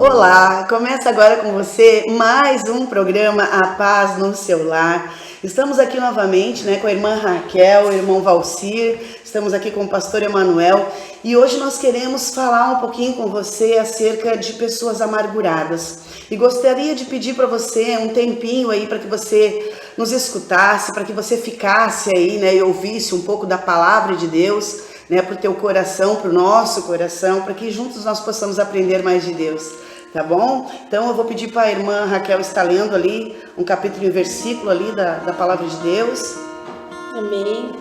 Olá, começa agora com você mais um programa A Paz no Seu Lar. Estamos aqui novamente, com a irmã Raquel, o irmão Valcir, estamos aqui com o pastor Emanuel e hoje nós queremos falar um pouquinho com você acerca de pessoas amarguradas. E gostaria de pedir para você um tempinho aí para que você nos escutasse, para que você ficasse aí, e ouvisse um pouco da palavra de Deus, para o teu coração, para o nosso coração, para que juntos nós possamos aprender mais de Deus. Tá bom? Então eu vou pedir para a irmã Raquel estar lendo ali um capítulo e um versículo ali da palavra de Deus. Amém.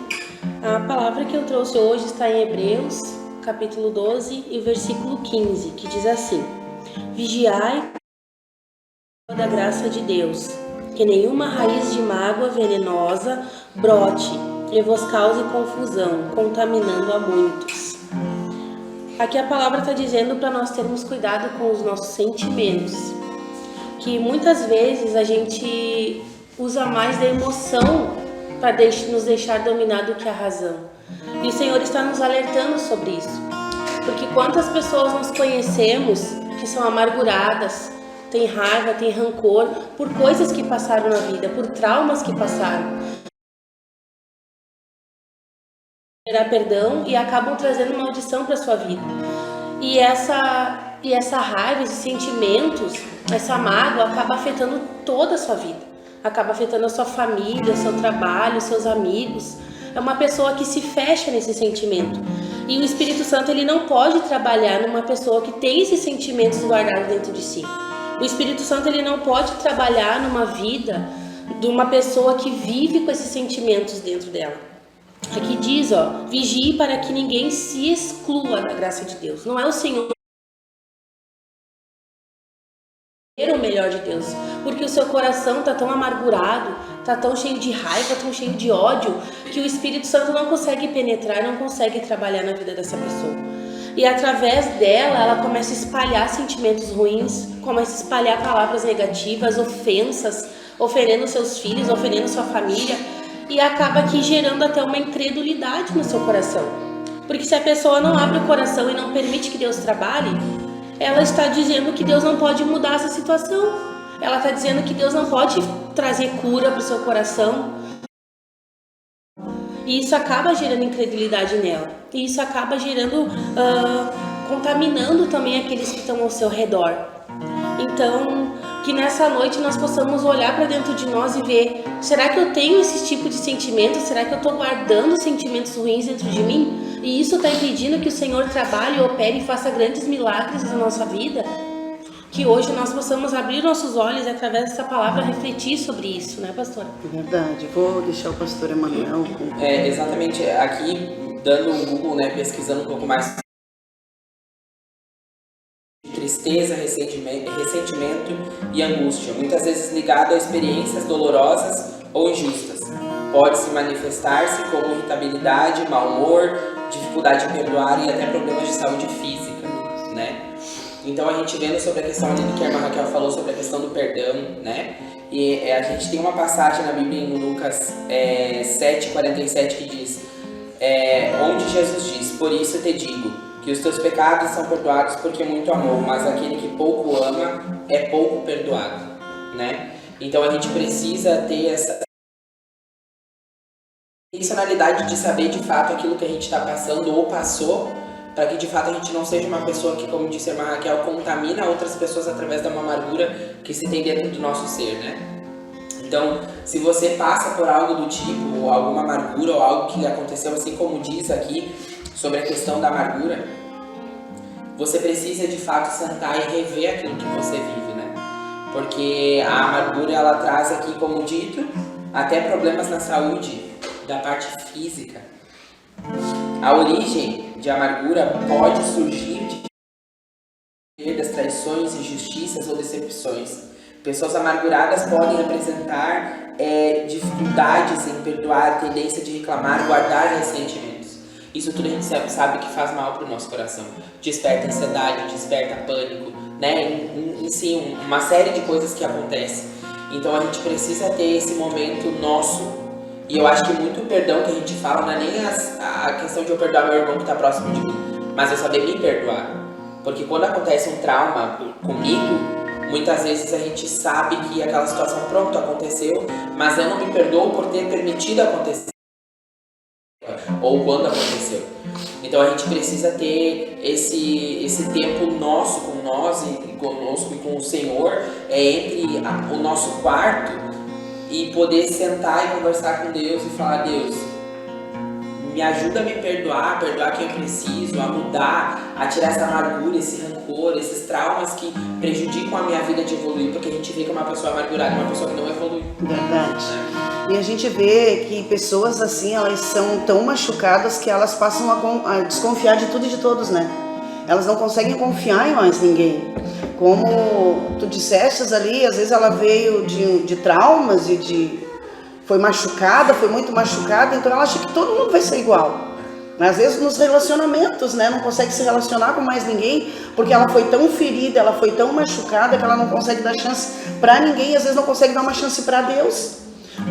A palavra que eu trouxe hoje está em Hebreus, capítulo 12 e versículo 15, que diz assim: Vigiai da graça de Deus, que nenhuma raiz de mágoa venenosa brote e vos cause confusão, contaminando a muitos. Aqui a palavra está dizendo para nós termos cuidado com os nossos sentimentos, que muitas vezes a gente usa mais da emoção para nos deixar dominar do que a razão. E o Senhor está nos alertando sobre isso, porque quantas pessoas nós conhecemos que são amarguradas, têm raiva, têm rancor por coisas que passaram na vida, por traumas que passaram. Perdão e acabam trazendo maldição para sua vida. E essa raiva, esses sentimentos, essa mágoa acaba afetando toda a sua vida. Acaba afetando a sua família, seu trabalho, seus amigos. É uma pessoa que se fecha nesse sentimento. E o Espírito Santo ele não pode trabalhar numa pessoa que tem esses sentimentos guardados dentro de si. O Espírito Santo ele não pode trabalhar numa vida de uma pessoa que vive com esses sentimentos dentro dela. Aqui diz, vigie para que ninguém se exclua da graça de Deus. Não é o Senhor o melhor de Deus, porque o seu coração está tão amargurado, está tão cheio de raiva, tão cheio de ódio, que o Espírito Santo não consegue penetrar, não consegue trabalhar na vida dessa pessoa. E através dela, ela começa a espalhar sentimentos ruins, começa a espalhar palavras negativas, ofensas, ofendendo seus filhos, ofendendo sua família. E acaba aqui gerando até uma incredulidade no seu coração. Porque se a pessoa não abre o coração e não permite que Deus trabalhe, ela está dizendo que Deus não pode mudar essa situação. Ela está dizendo que Deus não pode trazer cura para o seu coração. E isso acaba gerando incredulidade nela. E isso acaba gerando, contaminando também aqueles que estão ao seu redor. Então, que nessa noite nós possamos olhar para dentro de nós e ver, será que eu tenho esse tipo de sentimento? Será que eu estou guardando sentimentos ruins dentro de mim? E isso está impedindo que o Senhor trabalhe, opere e faça grandes milagres na nossa vida? Que hoje nós possamos abrir nossos olhos e através dessa palavra refletir sobre isso, né, pastora? Verdade, vou deixar o pastor Emanuel. Exatamente, aqui dando um Google, pesquisando um pouco mais. Tristeza, ressentimento e angústia, muitas vezes ligado a experiências dolorosas ou injustas. Pode se manifestar-se como irritabilidade, mau humor, dificuldade em perdoar e até problemas de saúde física, Então a gente vendo sobre a questão ali do que a irmã Raquel falou sobre a questão do perdão, E a gente tem uma passagem na Bíblia em Lucas 7:47 que diz, onde Jesus diz: por isso te digo, que os teus pecados são perdoados porque muito amou, mas aquele que pouco ama é pouco perdoado, Então a gente precisa ter essa intencionalidade de saber de fato aquilo que a gente está passando ou passou, para que de fato a gente não seja uma pessoa que, como disse a irmã Raquel, contamina outras pessoas através de uma amargura que se tem dentro do nosso ser, Então, se você passa por algo do tipo, ou alguma amargura, ou algo que aconteceu, assim como diz aqui, sobre a questão da amargura, você precisa de fato sentar e rever aquilo que você vive, Porque a amargura, ela traz aqui, como dito, até problemas na saúde, da parte física. A origem de amargura pode surgir de perdas, traições, injustiças ou decepções. Pessoas amarguradas podem apresentar dificuldades em perdoar, tendência de reclamar, guardar ressentimentos. Isso tudo a gente sabe que faz mal para o nosso coração. Desperta ansiedade, desperta pânico, Sim, uma série de coisas que acontecem. Então a gente precisa ter esse momento nosso. E eu acho que muito perdão que a gente fala não é nem a questão de eu perdoar meu irmão que está próximo de mim, mas eu saber me perdoar. Porque quando acontece um trauma comigo, muitas vezes a gente sabe que aquela situação, pronto, aconteceu, mas eu não me perdoo por ter permitido acontecer, ou quando aconteceu. Então a gente precisa ter esse tempo nosso com nós e conosco e com o Senhor, entre o nosso quarto, e poder sentar e conversar com Deus e falar: Deus, me ajuda a me perdoar quem eu preciso, a mudar, a tirar essa amargura, esse rancor, esses traumas que prejudicam a minha vida de evoluir, porque a gente vê que uma pessoa amargurada é uma pessoa que não evolui. Verdade. E a gente vê que pessoas assim, elas são tão machucadas que elas passam a desconfiar de tudo e de todos, né? Elas não conseguem confiar em mais ninguém. Como tu disseste ali, às vezes ela veio de traumas e foi machucada, foi muito machucada, então ela acha que todo mundo vai ser igual. Às vezes nos relacionamentos, né, não consegue se relacionar com mais ninguém, porque ela foi tão ferida, ela foi tão machucada que ela não consegue dar chance para ninguém, às vezes não consegue dar uma chance para Deus,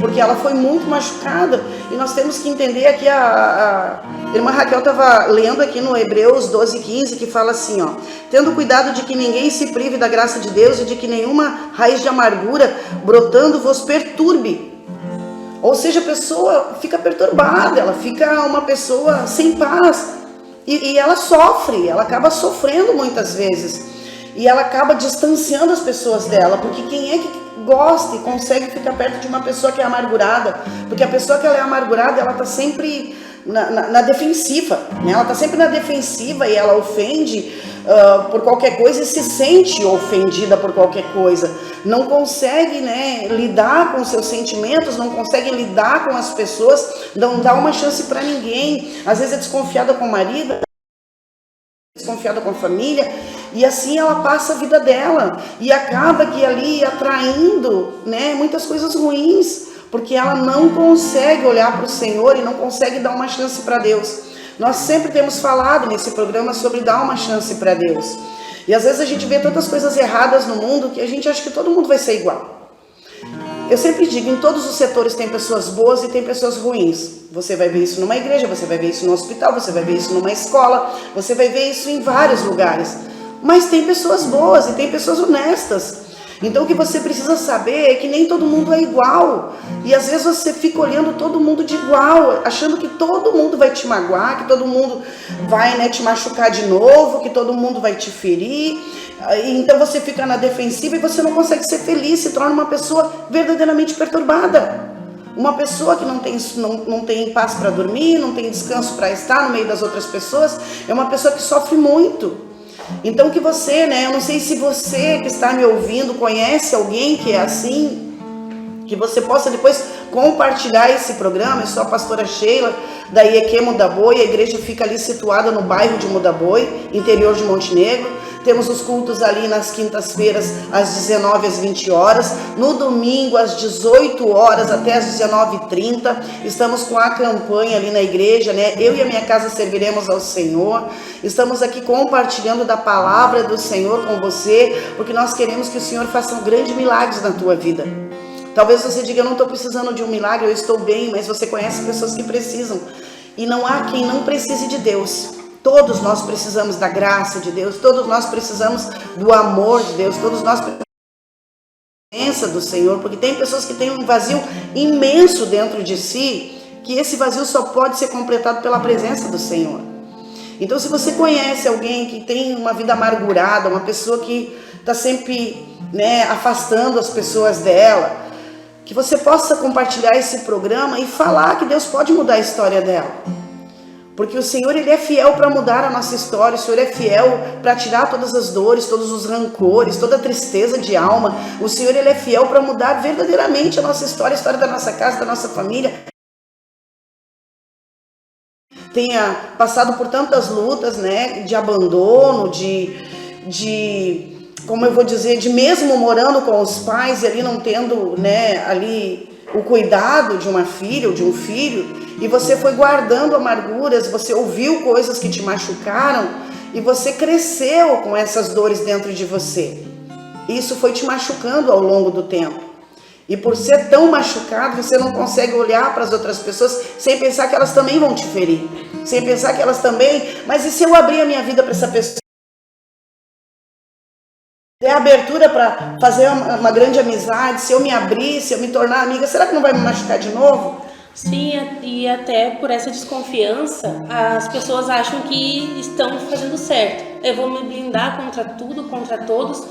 porque ela foi muito machucada. E nós temos que entender aqui, a irmã Raquel estava lendo aqui no Hebreus 12:15, que fala assim, ó: tendo cuidado de que ninguém se prive da graça de Deus e de que nenhuma raiz de amargura brotando vos perturbe. Ou seja, a pessoa fica perturbada, ela fica uma pessoa sem paz, e ela sofre, ela acaba sofrendo muitas vezes, e ela acaba distanciando as pessoas dela, porque quem é que gosta e consegue ficar perto de uma pessoa que é amargurada? Porque a pessoa que ela é amargurada, ela está sempre na defensiva, né? Ela está sempre na defensiva e ela ofende por qualquer coisa e se sente ofendida por qualquer coisa. Não consegue, né, lidar com seus sentimentos, não consegue lidar com as pessoas, não dá uma chance para ninguém. Às vezes é desconfiada com o marido, desconfiada com a família, e assim ela passa a vida dela e acaba que ali atraindo, né, muitas coisas ruins, porque ela não consegue olhar para o Senhor e não consegue dar uma chance para Deus. Nós sempre temos falado nesse programa sobre dar uma chance para Deus. E às vezes a gente vê tantas coisas erradas no mundo que a gente acha que todo mundo vai ser igual. Eu sempre digo, em todos os setores tem pessoas boas e tem pessoas ruins. Você vai ver isso numa igreja, você vai ver isso no hospital, você vai ver isso numa escola, você vai ver isso em vários lugares. Mas tem pessoas boas e tem pessoas honestas. Então o que você precisa saber é que nem todo mundo é igual. E às vezes você fica olhando todo mundo de igual, achando que todo mundo vai te magoar, que todo mundo vai, né, te machucar de novo, que todo mundo vai te ferir. Então você fica na defensiva e você não consegue ser feliz, se torna uma pessoa verdadeiramente perturbada. Uma pessoa que não tem paz para dormir, não tem descanso para estar no meio das outras pessoas, é uma pessoa que sofre muito. Então que você, né, eu não sei se você que está me ouvindo conhece alguém que é assim, que você possa depois compartilhar esse programa. Eu sou a pastora Sheila, da IEQ Mudaboi, a igreja fica ali situada no bairro de Mudaboi, interior de Montenegro. Temos os cultos ali nas quintas-feiras, às 19 às 20 horas. No domingo, às 18 horas até às 19h30. Estamos com a campanha ali na igreja, né? Eu e a minha casa serviremos ao Senhor. Estamos aqui compartilhando da palavra do Senhor com você, porque nós queremos que o Senhor faça grandes milagres na tua vida. Talvez você diga, eu não estou precisando de um milagre, eu estou bem, mas você conhece pessoas que precisam. E não há quem não precise de Deus. Todos nós precisamos da graça de Deus, todos nós precisamos do amor de Deus, todos nós precisamos da presença do Senhor, porque tem pessoas que têm um vazio imenso dentro de si, que esse vazio só pode ser completado pela presença do Senhor. Então, se você conhece alguém que tem uma vida amargurada, uma pessoa que está sempre, né, afastando as pessoas dela, que você possa compartilhar esse programa e falar que Deus pode mudar a história dela. Porque o Senhor, Ele é fiel para mudar a nossa história, o Senhor é fiel para tirar todas as dores, todos os rancores, toda a tristeza de alma. O Senhor, Ele é fiel para mudar verdadeiramente a nossa história, a história da nossa casa, da nossa família. Tenha passado por tantas lutas, né, de abandono, como eu vou dizer, de mesmo morando com os pais e ali não tendo, né, ali o cuidado de uma filha ou de um filho, e você foi guardando amarguras, você ouviu coisas que te machucaram e você cresceu com essas dores dentro de você. Isso foi te machucando ao longo do tempo. E por ser tão machucado, você não consegue olhar para as outras pessoas sem pensar que elas também vão te ferir. Sem pensar que elas também, mas e se eu abrir a minha vida para essa pessoa? ter abertura para fazer uma grande amizade, se eu me abrir, se eu me tornar amiga, será que não vai me machucar de novo? Sim, e até por essa desconfiança, as pessoas acham que estão fazendo certo. Eu vou me blindar contra tudo, contra todos,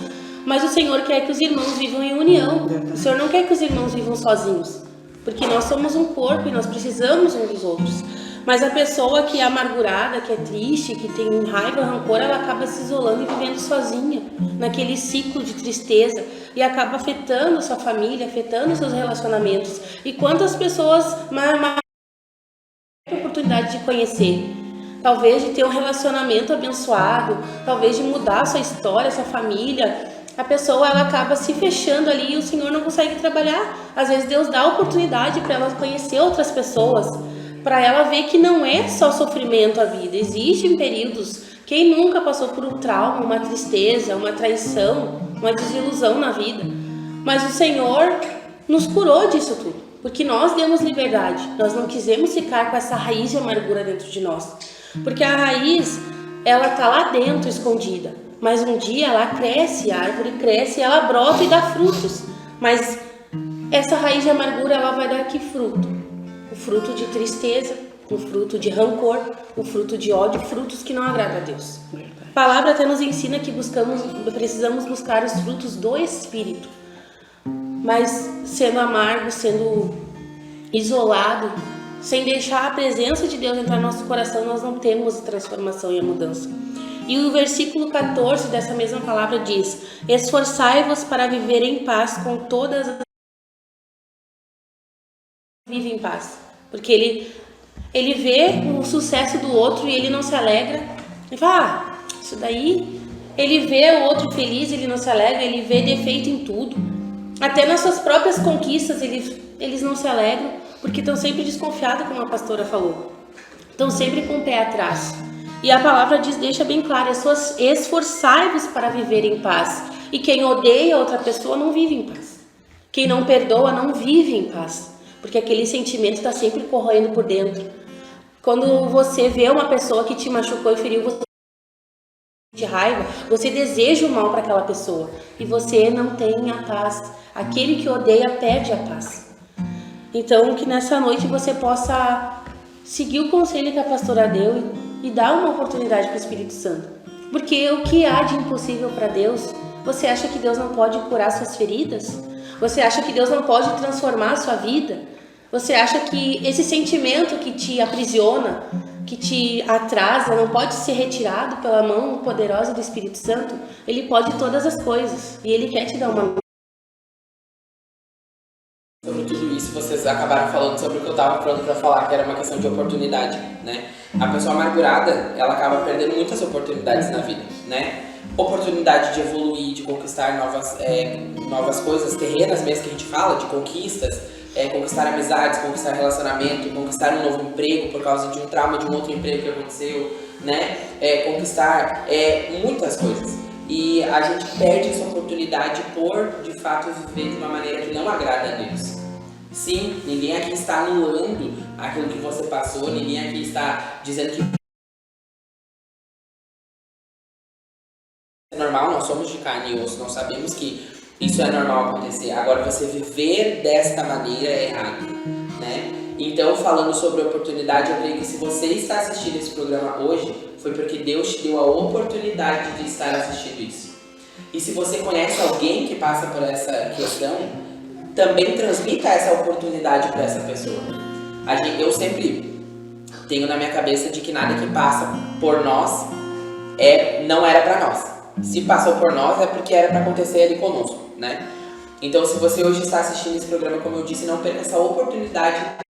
mas o Senhor quer que os irmãos vivam em união. O Senhor não quer que os irmãos vivam sozinhos, porque nós somos um corpo e nós precisamos uns dos outros. Mas a pessoa que é amargurada, que é triste, que tem raiva, rancor, ela acaba se isolando e vivendo sozinha, naquele ciclo de tristeza, e acaba afetando sua família, afetando seus relacionamentos. E quantas pessoas têm a oportunidade de conhecer, talvez de ter um relacionamento abençoado, talvez de mudar a sua história, sua família, a pessoa ela acaba se fechando ali e o Senhor não consegue trabalhar. Às vezes Deus dá oportunidade para ela conhecer outras pessoas, para ela ver que não é só sofrimento a vida. Existem períodos, quem nunca passou por um trauma, uma tristeza, uma traição, uma desilusão na vida, mas o Senhor nos curou disso tudo, porque nós demos liberdade, nós não quisemos ficar com essa raiz de amargura dentro de nós, porque a raiz, ela tá lá dentro escondida, mas um dia ela cresce, a árvore cresce, ela brota e dá frutos, mas essa raiz de amargura, ela vai dar que fruto? O fruto de tristeza, o fruto de rancor, o fruto de ódio, frutos que não agradam a Deus. A palavra até nos ensina que precisamos buscar os frutos do Espírito, mas sendo amargo, sendo isolado, sem deixar a presença de Deus entrar no nosso coração, nós não temos a transformação e a mudança. E o versículo 14 dessa mesma palavra diz: esforçai-vos para viver em paz com todas as... Vive em paz, porque ele vê o sucesso do outro e ele não se alegra. Ele fala, isso daí. Ele vê o outro feliz, ele não se alegra, ele vê defeito em tudo. Até nas suas próprias conquistas eles não se alegram, porque estão sempre desconfiados, como a pastora falou. Estão sempre com o pé atrás. E a palavra deixa bem claro, esforçai-vos para viver em paz. E quem odeia outra pessoa não vive em paz. Quem não perdoa não vive em paz, porque aquele sentimento está sempre corroendo por dentro. Quando você vê uma pessoa que te machucou e feriu, você de raiva, você deseja o mal para aquela pessoa e você não tem a paz. Aquele que odeia perde a paz. Então, que nessa noite você possa seguir o conselho que a pastora deu e dar uma oportunidade para o Espírito Santo. Porque o que há de impossível para Deus? Você acha que Deus não pode curar suas feridas? Você acha que Deus não pode transformar a sua vida? Você acha que esse sentimento que te aprisiona, que te atrasa, não pode ser retirado pela mão poderosa do Espírito Santo? Ele pode todas as coisas e Ele quer te dar uma... Sobre tudo isso, vocês acabaram falando sobre o que eu estava pronto para falar, que era uma questão de oportunidade, né? A pessoa amargurada, ela acaba perdendo muitas oportunidades na vida, né? Oportunidade de evoluir, de conquistar novas coisas, terrenas mesmo que a gente fala, de conquistas, conquistar amizades, conquistar relacionamento, conquistar um novo emprego por causa de um trauma de um outro emprego que aconteceu, né? Conquistar muitas coisas. E a gente perde essa oportunidade por, de fato, viver de uma maneira que não agrada a Deus. Sim, ninguém aqui está anulando aquilo que você passou, ninguém aqui está dizendo que é normal, nós somos de carne e osso, nós sabemos que isso é normal acontecer. Agora, você viver desta maneira é errado, né? Então, falando sobre oportunidade, eu creio que se você está assistindo esse programa hoje, foi porque Deus te deu a oportunidade de estar assistindo isso. E se você conhece alguém que passa por essa questão, também transmita essa oportunidade para essa pessoa. Eu sempre tenho na minha cabeça de que nada que passa por nós não era para nós. Se passou por nós é porque era para acontecer ali conosco, né? Então, se você hoje está assistindo esse programa, como eu disse, não perca essa oportunidade.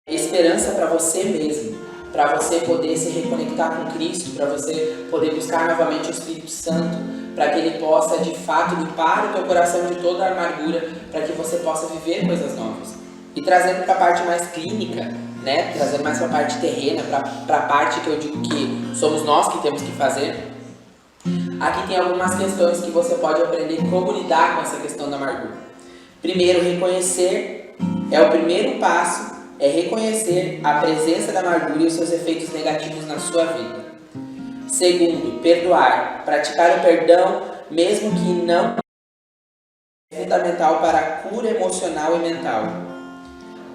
Esperança para você mesmo, para você poder se reconectar com Cristo, para você poder buscar novamente o Espírito Santo, para que Ele possa de fato limpar o teu coração de toda a amargura, para que você possa viver coisas novas. E trazendo para a parte mais clínica, né? Trazendo mais para a parte terrena, para a parte que eu digo que somos nós que temos que fazer. Aqui tem algumas questões que você pode aprender como lidar com essa questão da amargura. Primeiro, reconhecer é o primeiro passo. É reconhecer a presença da amargura e os seus efeitos negativos na sua vida. Segundo, perdoar. Praticar o perdão mesmo que não, é fundamental para a cura emocional e mental.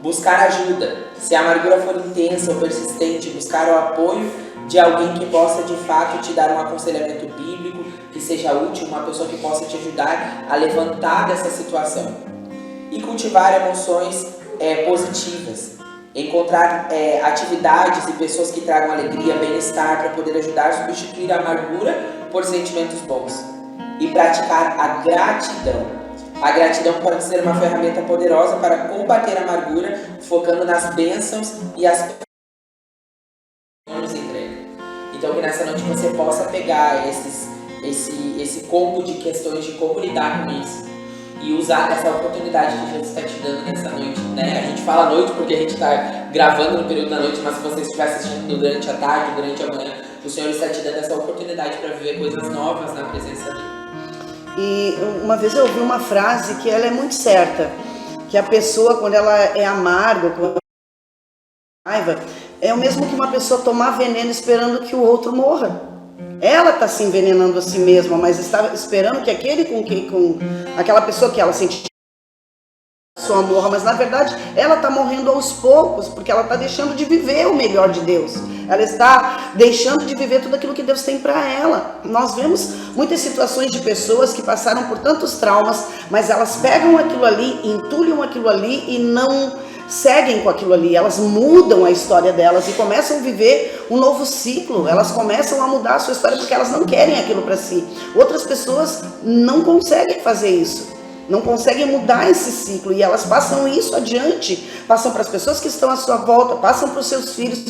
Buscar ajuda. Se a amargura for intensa ou persistente, buscar o apoio de alguém que possa de fato te dar um aconselhamento bíblico, que seja útil, uma pessoa que possa te ajudar a levantar dessa situação. E cultivar emoções positivas. Encontrar atividades e pessoas que tragam alegria, bem-estar, para poder ajudar a substituir a amargura por sentimentos bons. E praticar a gratidão. A gratidão pode ser uma ferramenta poderosa para combater a amargura, focando nas bênçãos e as nos entrega. Então que nessa noite você possa pegar esse combo de questões de como lidar com isso e usar essa oportunidade que Jesus está te dando nessa noite, né? A gente fala noite porque a gente está gravando no período da noite, mas se você estiver assistindo durante a tarde, durante a manhã, o Senhor está te dando essa oportunidade para viver coisas novas na presença dele. E uma vez eu ouvi uma frase que ela é muito certa, que a pessoa, quando ela é amarga, quando ela raiva, é o mesmo que uma pessoa tomar veneno esperando que o outro morra. Ela está se envenenando a si mesma, mas está esperando que com aquela pessoa que ela sente sua morra, mas na verdade ela está morrendo aos poucos, porque ela está deixando de viver o melhor de Deus. Ela está deixando de viver tudo aquilo que Deus tem para ela. Nós vemos muitas situações de pessoas que passaram por tantos traumas, mas elas pegam aquilo ali, entulham aquilo ali e não seguem com aquilo ali. Elas mudam a história delas e começam a viver um novo ciclo. Elas começam a mudar a sua história porque elas não querem aquilo para si. Outras pessoas não conseguem fazer isso, não conseguem mudar esse ciclo, e elas passam isso adiante, passam para as pessoas que estão à sua volta, passam para os seus filhos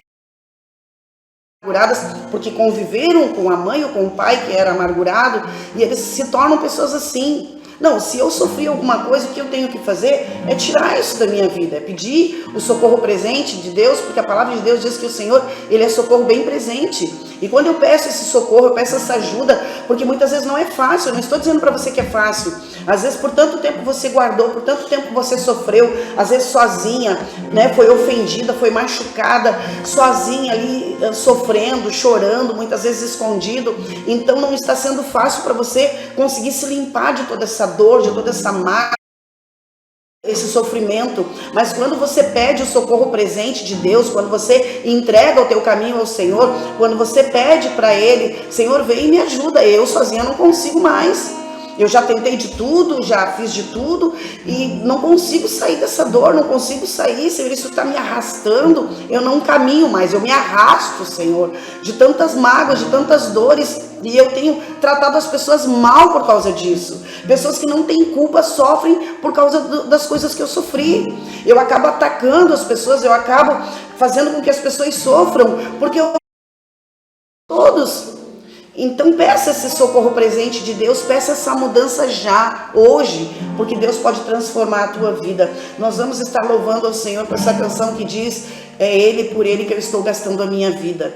amarguradas, porque conviveram com a mãe ou com o pai que era amargurado, e eles se tornam pessoas assim. Não, se eu sofri alguma coisa, o que eu tenho que fazer é tirar isso da minha vida, é pedir o socorro presente de Deus, porque a palavra de Deus diz que o Senhor, Ele é socorro bem presente. E quando eu peço esse socorro, eu peço essa ajuda, porque muitas vezes não é fácil. Eu não estou dizendo para você que é fácil. Às vezes por tanto tempo você guardou, por tanto tempo você sofreu, às vezes sozinha, né? Foi ofendida, foi machucada, sozinha ali, sofrendo, chorando, muitas vezes escondido. Então não está sendo fácil para você conseguir se limpar de toda essa dor, de toda essa mágoa, esse sofrimento. Mas quando você pede o socorro presente de Deus, quando você entrega o teu caminho ao Senhor, quando você pede para Ele, Senhor, vem e me ajuda, eu sozinha não consigo mais. Eu já tentei de tudo, já fiz de tudo e não consigo sair dessa dor, não consigo sair, Senhor, isso está me arrastando, eu não caminho mais, eu me arrasto, Senhor, de tantas mágoas, de tantas dores, e eu tenho tratado as pessoas mal por causa disso. Pessoas que não têm culpa sofrem por causa das coisas que eu sofri. Eu acabo atacando as pessoas, eu acabo fazendo com que as pessoas sofram, porque eu todos. Então peça esse socorro presente de Deus, peça essa mudança já, hoje, porque Deus pode transformar a tua vida. Nós vamos estar louvando ao Senhor com essa canção que diz, é Ele, por Ele que eu estou gastando a minha vida.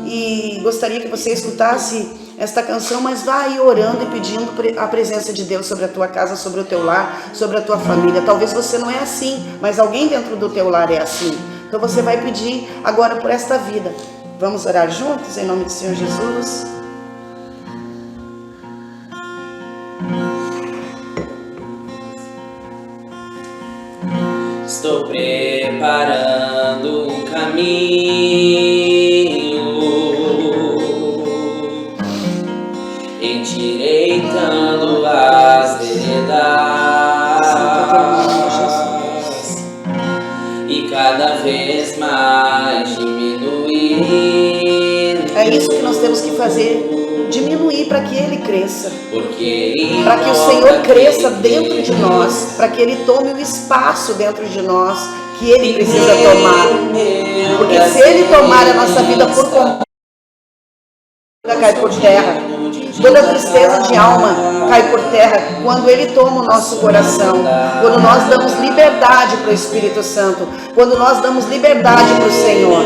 E gostaria que você escutasse esta canção, mas vá aí orando e pedindo a presença de Deus sobre a tua casa, sobre o teu lar, sobre a tua família. Talvez você não é assim, mas alguém dentro do teu lar é assim. Então você vai pedir agora por esta vida. Vamos orar juntos em nome do Senhor Jesus? Estou preparando um caminho, endireitando as veredas e cada vez mais diminuir. É isso que nós temos que fazer, diminuir para que Ele cresça, para que o Senhor cresça dentro de nós, para que Ele tome o espaço dentro de nós que Ele precisa tomar, porque se Ele tomar a nossa vida por completo, cai por terra, toda tristeza de alma cai por terra quando Ele toma o nosso coração, quando nós damos liberdade para o Espírito Santo, quando nós damos liberdade para o Senhor.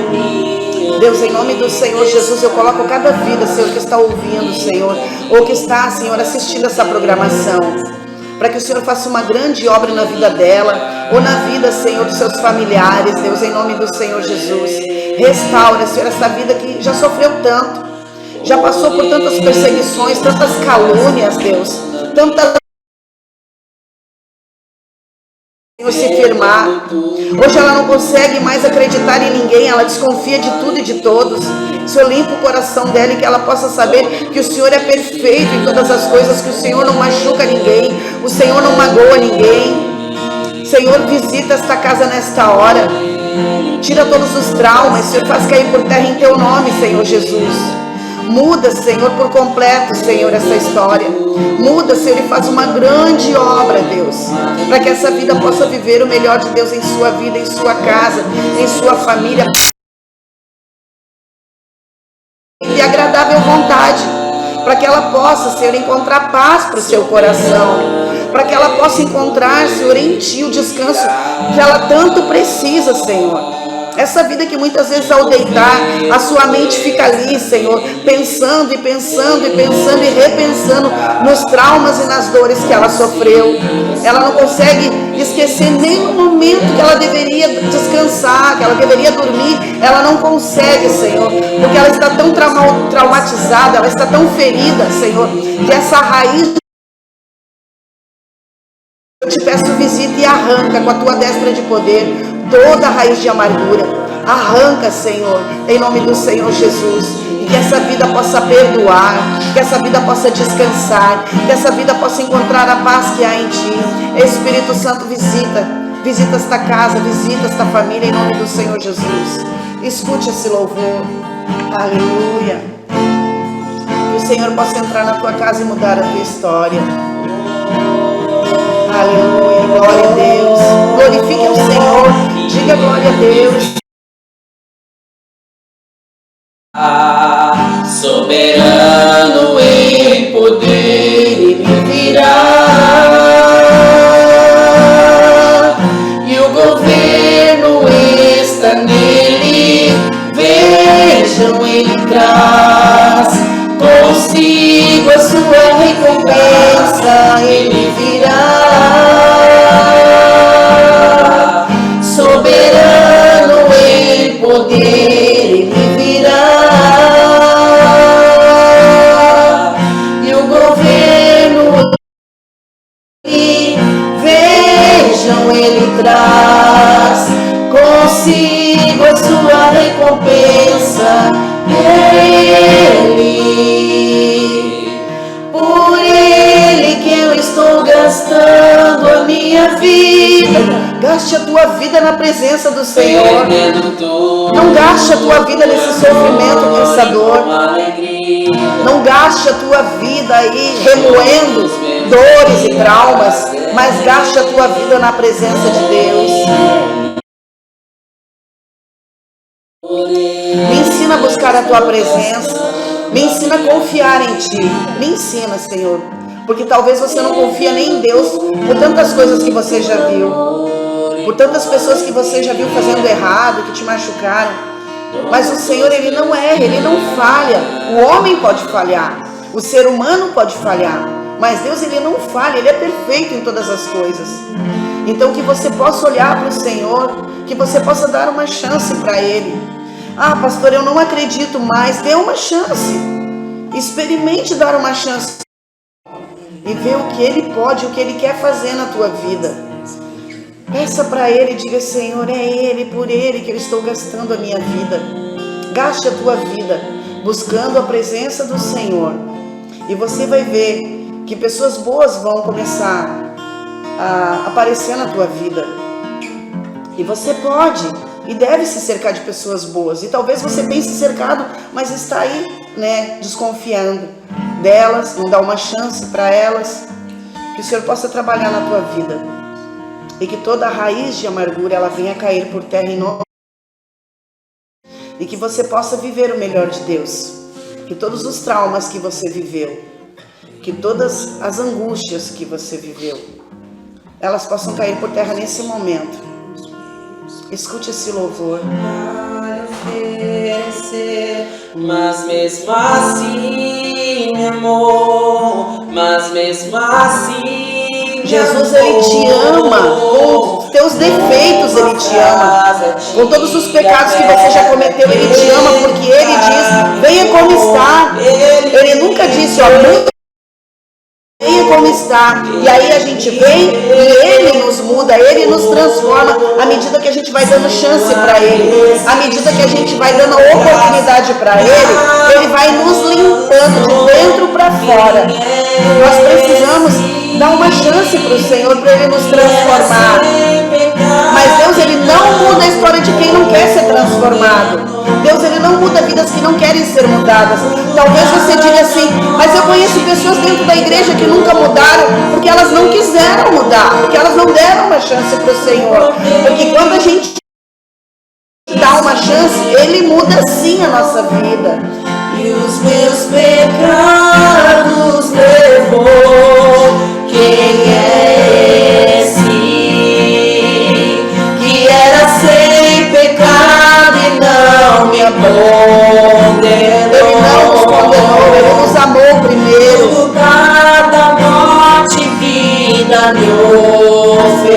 Deus, em nome do Senhor Jesus, eu coloco cada vida, Senhor, que está ouvindo, Senhor, ou que está, Senhor, assistindo essa programação, para que o Senhor faça uma grande obra na vida dela, ou na vida, Senhor, dos seus familiares. Deus, em nome do Senhor Jesus, restaura, Senhor, essa vida que já sofreu tanto, Já passou por tantas perseguições, tantas calúnias, Deus. Tantas... se firmar. Hoje ela não consegue mais acreditar em ninguém, ela desconfia de tudo e de todos. Senhor, limpa o coração dela e que ela possa saber que o Senhor é perfeito em todas as coisas, que o Senhor não machuca ninguém, o Senhor não magoa ninguém. Senhor, visita esta casa nesta hora, tira todos os traumas, Senhor, faz cair por terra em teu nome, Senhor Jesus. Muda, Senhor, por completo, Senhor, essa história. Muda, Senhor, e faz uma grande obra, Deus, para que essa vida possa viver o melhor de Deus em sua vida, em sua casa, em sua família. E agradável vontade, para que ela possa, Senhor, encontrar paz para o seu coração, para que ela possa encontrar, Senhor, em Ti o descanso que ela tanto precisa, Senhor. Essa vida que muitas vezes ao deitar, a sua mente fica ali, Senhor, pensando e pensando e pensando e repensando nos traumas e nas dores que ela sofreu. Ela não consegue esquecer nem o momento que ela deveria descansar, que ela deveria dormir. Ela não consegue, Senhor, porque ela está tão traumatizada, ela está tão ferida, Senhor, que essa raiz... Eu te peço, visita e arranca com a tua destra de poder toda a raiz de amargura. Arranca, Senhor, em nome do Senhor Jesus. E que essa vida possa perdoar, que essa vida possa descansar, que essa vida possa encontrar a paz que há em Ti. Espírito Santo, visita esta casa, visita esta família, em nome do Senhor Jesus. Escute esse louvor. Aleluia. Que o Senhor possa entrar na tua casa e mudar a tua história. Aleluia, glória a Deus. Glorifique o Senhor, diga glória a Deus. Soberano em poder, Ele virá, e o governo está nele. Vejam, Ele traz consigo a sua recompensa. Ele virá. Soberano em poder, Ele virá, e o governo, vejam, Ele traz consigo a sua recompensa. Por Ele que eu estou gastando a minha vida. Gaste a tua vida na presença do Senhor. Não gaste a tua vida nesse sofrimento pensador. Não gaste a tua vida aí remoendo dores e traumas, mas gaste a tua vida na presença de Deus. Me ensina a buscar a tua presença. Me ensina a confiar em Ti. Me ensina, Senhor. Porque talvez você não confia nem em Deus por tantas coisas que você já viu, por tantas pessoas que você já viu fazendo errado, que te machucaram. Mas o Senhor, Ele não erra, Ele não falha. O homem pode falhar, o ser humano pode falhar, mas Deus, Ele não falha, Ele é perfeito em todas as coisas. Então que você possa olhar para o Senhor, que você possa dar uma chance para Ele. Ah, pastor, eu não acredito mais. Dê uma chance. Experimente dar uma chance e ver o que Ele pode, o que Ele quer fazer na tua vida. Peça para Ele, diga: Senhor, é Ele, por Ele que eu estou gastando a minha vida. Gaste a tua vida buscando a presença do Senhor, e você vai ver que pessoas boas vão começar a aparecer na tua vida. E você pode e deve se cercar de pessoas boas. E talvez você tenha se cercado, mas está aí, desconfiando delas, não dá uma chance para elas. Que o Senhor possa trabalhar na tua vida e que toda a raiz de amargura ela venha cair por terra em nome. E que você possa viver o melhor de Deus. Que todos os traumas que você viveu, que todas as angústias que você viveu, elas possam cair por terra nesse momento. Escute esse louvor. Mas mesmo assim, amor, mas mesmo assim, Jesus, ele te ama com os teus defeitos, ele te ama. Com todos os pecados que você já cometeu, ele te ama, porque ele diz, venha como está. Ele nunca disse, ó, venha como está. E aí a gente vem e ele nos muda, ele nos transforma à medida que a gente vai dando chance para ele, à medida que a gente vai dando oportunidade para ele vai nos limpando de dentro para fora. Nós precisamos dar uma chance para o Senhor, para ele nos transformar. Mas Deus, ele não muda a história de quem não quer ser transformado. Deus, ele não muda vidas que não querem ser mudadas. Talvez você diga assim, mas eu conheço pessoas dentro da igreja que nunca mudaram porque elas não quiseram mudar, porque elas não deram uma chance para o Senhor. Porque quando a gente dá uma chance, ele muda sim a nossa vida. E os meus pecados levou. Quem é esse que era sem pecado e não me condenou? Ele não nos condenou, ele nos amou primeiro. No lugar da morte, vida me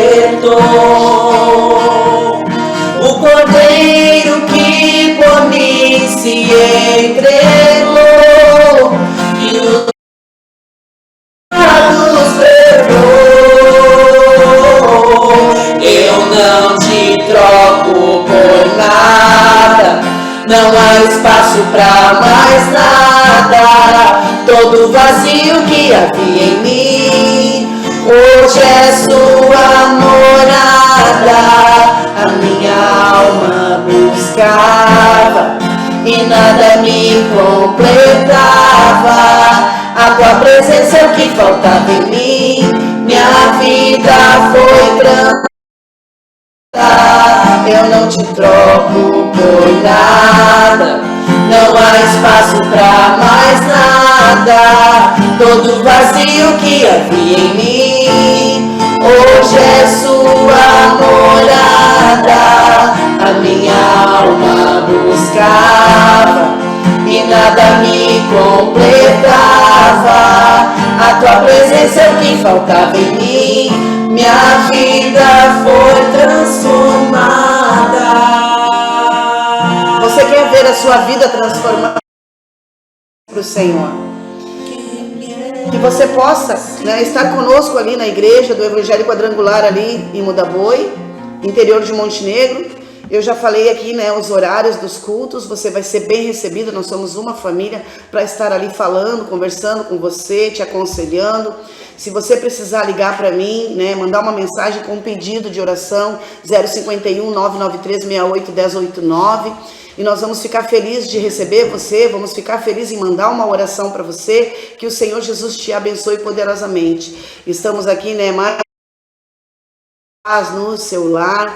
ofertou. O Cordeiro que por mim se entregou e os pecados levou. Eu não te troco por nada, não há espaço pra mais nada. Todo vazio que havia em mim hoje é sua morada. A minha alma buscava e nada me completava. A tua presença é o que faltava em mim. Minha vida foi transformada. Eu não te troco por nada, não há espaço pra mais nada. Todo vazio que havia em mim hoje é sua morada. A minha alma buscava e nada me completava. A tua presença é o que faltava em mim. Minha vida foi transformada. Você quer ver a sua vida transformada para o Senhor? Que você possa, né, estar conosco ali na igreja do Evangelho Quadrangular ali em Mudaboi, interior de Montenegro. Eu já falei aqui, né, os horários dos cultos. Você vai ser bem recebido. Nós somos uma família para estar ali falando, conversando com você, te aconselhando. Se você precisar ligar para mim, né, mandar uma mensagem com um pedido de oração, 051 993 68 1089. E nós vamos ficar felizes de receber você, vamos ficar felizes em mandar uma oração para você, que o Senhor Jesus te abençoe poderosamente. Estamos aqui, né, mais no seu lar.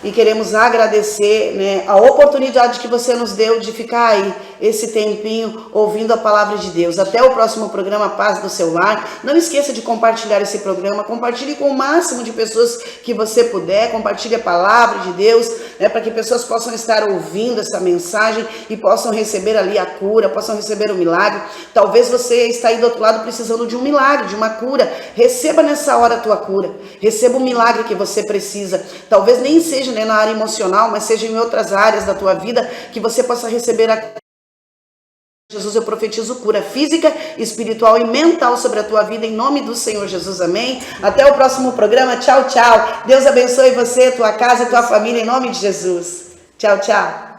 E queremos agradecer, né, a oportunidade que você nos deu de ficar aí esse tempinho ouvindo a palavra de Deus. Até o próximo programa Paz do Seu Lar. Não esqueça de compartilhar esse programa. Compartilhe com o máximo de pessoas que você puder. Compartilhe a palavra de Deus, né, para que pessoas possam estar ouvindo essa mensagem e possam receber ali a cura, possam receber o milagre. Talvez você está aí do outro lado precisando de um milagre, de uma cura. Receba nessa hora a tua cura. Receba o milagre que você precisa. Talvez nem seja, né, na área emocional, mas seja em outras áreas da tua vida, que você possa receber a Jesus. Eu profetizo cura física, espiritual e mental sobre a tua vida, em nome do Senhor Jesus, amém? Até o próximo programa, tchau, tchau. Deus abençoe você, tua casa e tua família, em nome de Jesus. Tchau, tchau.